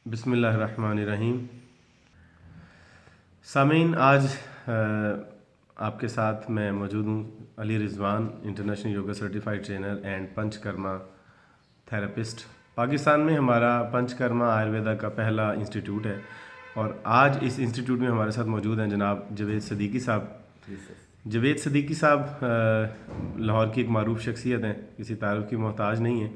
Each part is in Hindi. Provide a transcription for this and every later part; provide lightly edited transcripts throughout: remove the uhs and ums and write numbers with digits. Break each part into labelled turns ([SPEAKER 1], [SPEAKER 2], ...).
[SPEAKER 1] बिस्मिल्लाहिर्रहमानिर्रहीम। सामीन, आज आपके साथ मैं मौजूद हूँ। Ali Rizwan, international yoga certified trainer and panchakarma therapist. Pakistan में हमारा पंचकर्मा आयुर्वेदा का पहला इंस्टीट्यूट है और आज इस इंस्टीट्यूट में हमारे साथ मौजूद हैं जनाब जवेद सदीकी साहब। जवेद सदीकी साहब लाहौर की एक मारूफ शख्सियत हैं, किसी तारुफ की मोहताज नहीं है।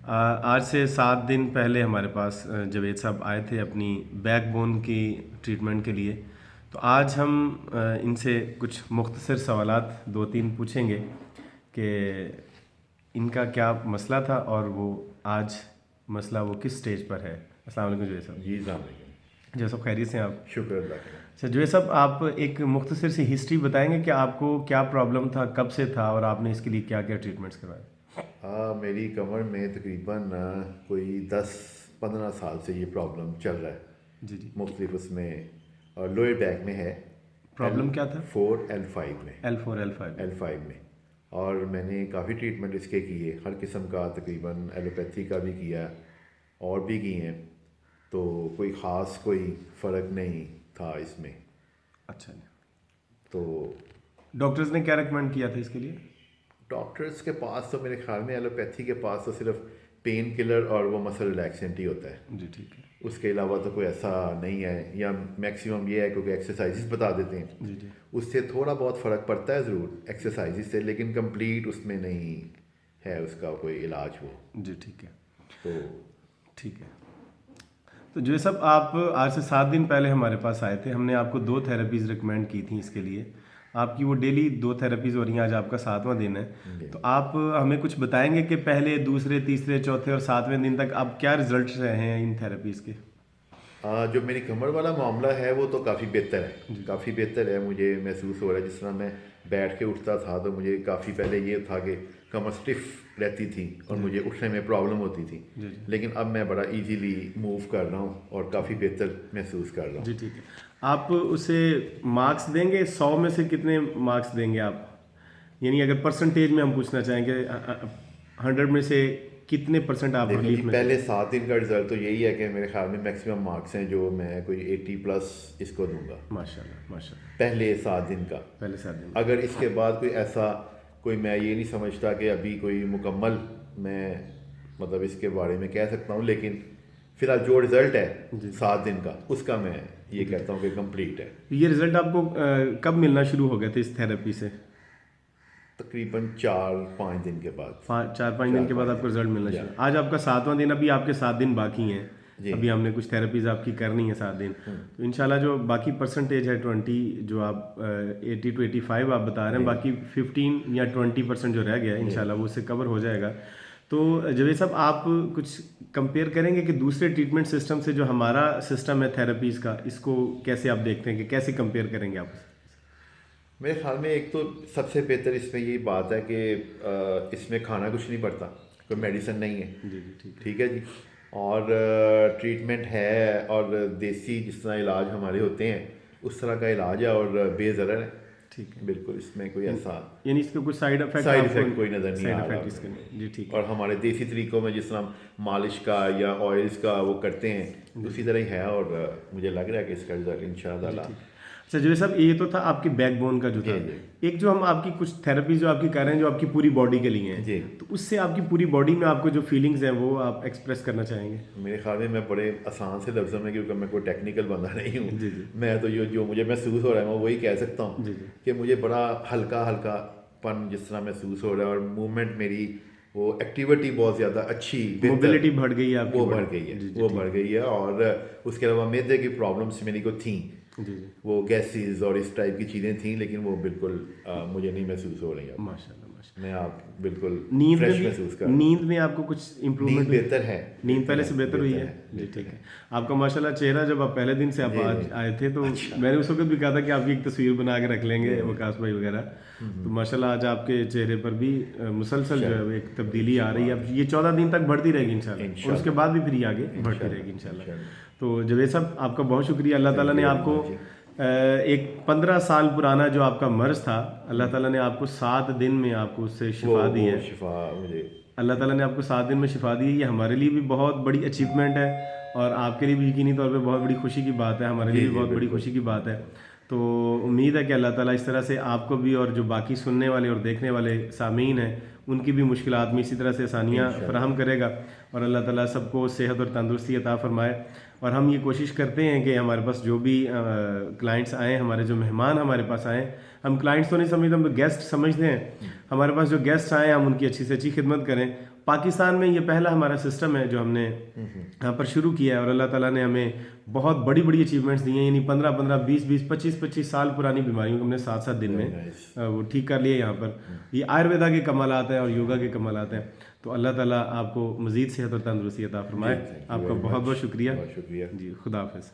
[SPEAKER 1] आज से 7 दिन पहले हमारे पास जवेद साहब आए थे अपनी बैकबोन की ट्रीटमेंट के लिए। तो आज हम इनसे कुछ मुख्तसर सवालात 2-3 पूछेंगे कि इनका क्या मसला था और वो आज मसला वो किस स्टेज पर है। अस्सलाम वालेकुम जवेद साहब।
[SPEAKER 2] जी साहब।
[SPEAKER 1] जवेद साहब खैरियत से हैं आप?
[SPEAKER 2] शुक्र अल्लाह का।
[SPEAKER 1] अच्छा जवेद साहब, आप एक मुख्तसर सी हिस्ट्री बताएंगे कि आपको क्या प्रॉब्लम था, कब से था और आपने इसके लिए क्या क्या ट्रीटमेंट्स करवाए?
[SPEAKER 2] मेरी कमर में तकरीबन कोई 10-15 साल से ये प्रॉब्लम चल रहा है।
[SPEAKER 1] जी जी।
[SPEAKER 2] मुख्तलिफ उसमें और लोअर बैक में है।
[SPEAKER 1] प्रॉब्लम क्या था?
[SPEAKER 2] L4 L5 में।
[SPEAKER 1] L4 L5
[SPEAKER 2] L5 में। और मैंने काफ़ी ट्रीटमेंट इसके किए, हर किस्म का, तकरीबन एलोपैथी का भी किया और भी किए हैं, तो कोई ख़ास कोई फ़र्क नहीं था इसमें।
[SPEAKER 1] अच्छा जी।
[SPEAKER 2] तो
[SPEAKER 1] डॉक्टर्स ने क्या रिकमेंड किया था इसके लिए?
[SPEAKER 2] डॉक्टर्स के पास तो मेरे ख्याल में एलोपैथी के पास तो सिर्फ पेन किलर और वो मसल रिलैक्सेंट ही होता है।
[SPEAKER 1] जी ठीक है।
[SPEAKER 2] उसके अलावा तो कोई ऐसा नहीं है, या मैक्सिमम ये है क्योंकि एक्सरसाइजेस बता देते हैं।
[SPEAKER 1] जी जी।
[SPEAKER 2] उससे थोड़ा बहुत फ़र्क पड़ता है ज़रूर एक्सरसाइजेस से, लेकिन कंप्लीट उसमें नहीं है उसका कोई इलाज वो।
[SPEAKER 1] जी ठीक है।
[SPEAKER 2] तो
[SPEAKER 1] ठीक है। तो जो सब आप आज से 7 दिन पहले हमारे पास आए थे, हमने आपको 2 थेरेपीज़ रिकमेंड की थी इसके लिए। आपकी वो डेली 2 थेरेपीज़ हो रही हैं, आज आपका 7वां दिन है। तो आप हमें कुछ बताएंगे कि पहले, दूसरे, तीसरे, चौथे और 7वें दिन तक अब क्या रिजल्ट्स रहे हैं इन थेरेपीज़ के?
[SPEAKER 2] जो मेरी कमर वाला मामला है वो तो काफ़ी बेहतर है, काफ़ी बेहतर है। मुझे महसूस हो रहा है जिस तरह मैं बैठ के उठता था तो मुझे काफ़ी पहले ये था कि कमर स्टिफ रहती थी और मुझे उठने में प्रॉब्लम होती थी, लेकिन अब मैं बड़ा इजीली मूव कर रहा हूँ और काफ़ी बेहतर महसूस कर रहा हूँ।
[SPEAKER 1] जी ठीक है। आप उसे मार्क्स देंगे, 100 में से कितने मार्क्स देंगे आप? यानी अगर परसेंटेज में हम पूछना चाहेंगे 100 में से कितने % आप
[SPEAKER 2] देखो जी,
[SPEAKER 1] रिलीफ में?
[SPEAKER 2] पहले 7 दिन का रिजल्ट तो यही है कि मेरे ख्याल में मैक्सिमम मार्क्स हैं जो मैं कोई 80+ इसको दूंगा।
[SPEAKER 1] माशाल्लाह माशाल्लाह।
[SPEAKER 2] पहले 7 दिन का।
[SPEAKER 1] पहले 7 दिन।
[SPEAKER 2] अगर इसके बाद कोई ऐसा कोई, मैं ये नहीं समझता कि अभी कोई मुकम्मल मैं मतलब इसके बारे में कह सकता हूँ, लेकिन फिलहाल जो रिज़ल्ट है 7 दिन का उसका मैं ये कहता हूँ कि कंप्लीट है।
[SPEAKER 1] ये रिजल्ट आपको कब मिलना शुरू हो गया था इस थेरेपी से?
[SPEAKER 2] तकरीबन 4-5 दिन के बाद।
[SPEAKER 1] 4-5 दिन के बाद आपको रिजल्ट मिलना शुरू। आज आपका 7वां दिन, अभी आपके 7 दिन बाकी हैं। अभी हमने कुछ थेरेपीज आपकी करनी है 7 दिन। तो इंशाल्लाह जो बाकी परसेंटेज है 20, जो आप 80 to 85 आप बता रहे हैं, बाकी 15 या 20% जो रह गया है इंशाल्लाह वो उससे कवर हो जाएगा। तो जवेद साहब, आप कुछ कंपेयर करेंगे कि दूसरे ट्रीटमेंट सिस्टम से जो हमारा सिस्टम है थेरेपीज़ का, इसको कैसे आप देखते हैं कि कैसे कंपेयर करेंगे आप?
[SPEAKER 2] मेरे ख्याल में एक तो सबसे बेहतर इसमें यही बात है कि इसमें खाना कुछ नहीं पड़ता, कोई मेडिसिन नहीं है।
[SPEAKER 1] जी जी
[SPEAKER 2] ठीक है जी। और ट्रीटमेंट है और देसी जिस तरह इलाज हमारे होते हैं उस तरह का इलाज है और बेज़रर है।
[SPEAKER 1] ठीक है।
[SPEAKER 2] बिल्कुल, इसमें कोई ऐसा
[SPEAKER 1] यानी इसके कुछ साइड इफेक्ट
[SPEAKER 2] कोई नज़र नहीं आ रहा।
[SPEAKER 1] जी ठीक है।
[SPEAKER 2] और हमारे देसी तरीकों में जिस तरह मालिश का या ऑयल्स का वो करते हैं उसी तरह ही है, और मुझे लग रहा है कि इसका रिजल्ट इंशाअल्लाह।
[SPEAKER 1] अच्छा जवेद साहब, ये तो था आपकी बैकबोन का जो था। एक जो हम आपकी कुछ थेरेपी जो आपकी कर रहे हैं जो आपकी पूरी बॉडी के लिए हैं, तो उससे आपकी पूरी बॉडी में आपको जो फीलिंग्स हैं वो आप एक्सप्रेस करना चाहेंगे?
[SPEAKER 2] मेरे ख्याल में मैं बड़े आसान से लफ्ज़ों में, क्योंकि मैं कोई टेक्निकल बंदा नहीं हूँ, मैं तो जो मुझे महसूस हो रहा है मैं वही कह सकता हूँ कि मुझे बड़ा हल्का हल्कापन जिस तरह महसूस हो रहा है, और मूवमेंट मेरी वो एक्टिविटी बहुत ज़्यादा अच्छी,
[SPEAKER 1] मोबिलिटी बढ़ गई है आपकी?
[SPEAKER 2] वो बढ़ गई है, वो बढ़ गई है। और उसके अलावा मैदे की प्रॉब्लम्स मेरी को थी, वो गैसेस और इस टाइप की चीज़ें थी, लेकिन वो बिल्कुल मुझे नहीं महसूस हो रही है।
[SPEAKER 1] माशाल्लाह माशाल्लाह।
[SPEAKER 2] मैं आप बिल्कुल
[SPEAKER 1] नींद
[SPEAKER 2] फ्रेश
[SPEAKER 1] में
[SPEAKER 2] महसूस कर,
[SPEAKER 1] नींद में आपको कुछ इम्प्रूवमेंट?
[SPEAKER 2] नींद बेहतर है,
[SPEAKER 1] नींद पहले से बेहतर हुई है? जी ठीक है। आपका माशाल्लाह चेहरा, जब आप पहले दिन से आप आज आए थे तो मैंने उस वक्त भी कहा था कि आपकी एक तस्वीर बना के रख लेंगे वकास भाई वगैरह। तो माशाल्लाह आज आपके चेहरे पर भी मुसलसल जो है एक तब्दीली आ रही है। अब ये 14 दिन तक बढ़ती रहेगी इंशाल्लाह, और उसके बाद भी फिर आगे बढ़ती रहेगी इंशाल्लाह। तो जवेद साहब, आपका बहुत शुक्रिया। अल्लाह ताला ने आपको एक 15 साल पुराना जो आपका मर्ज था, अल्लाह ताला ने आपको 7 दिन में आपको उससे शिफा दी है।
[SPEAKER 2] शिफा मुझे
[SPEAKER 1] अल्लाह ताला ने आपको 7 दिन में शिफा दी है। ये हमारे लिए भी बहुत बड़ी अचीवमेंट है और आपके लिए भी यकीनी तौर पे बहुत बड़ी खुशी की बात है, हमारे लिए भी बहुत बड़ी खुशी की बात है। तो उम्मीद है कि अल्लाह ताला इस तरह से आपको भी और जो बाकी सुनने वाले और देखने वाले सामीन हैं उनकी भी मुश्किलात में इसी तरह से आसानियाँ फराहम करेगा और अल्लाह ताला सबको सेहत और तंदुरुस्ती अता फरमाए। और हम ये कोशिश करते हैं कि हमारे पास जो भी क्लाइंट्स आए, हमारे जो मेहमान हमारे पास आए, हम क्लाइंट्स तो नहीं समझते, हम तो गेस्ट समझते हैं। हमारे पास जो गेस्ट आए हम उनकी अच्छी से अच्छी खिदमत करें। पाकिस्तान में ये पहला हमारा सिस्टम है जो हमने यहाँ पर शुरू किया है और अल्लाह ताला ने हमें बहुत बड़ी बड़ी अचीवमेंट्स दी हैं। यानी 15-15, 20-20, 25-25 साल पुरानी बीमारियों को हमने 7-7 दिन में वो ठीक कर लिया यहाँ पर। ये आयुर्वेदा के कमालात हैं और योगा के कमालात हैं। तो अल्लाह ताला आपको मज़ीद सेहत और तंदुरुस्ती अता फरमाए। आपका बहुत बहुत शुक्रिया
[SPEAKER 2] बहुत शुक्रिया
[SPEAKER 1] जी। खुदा हाफिज़।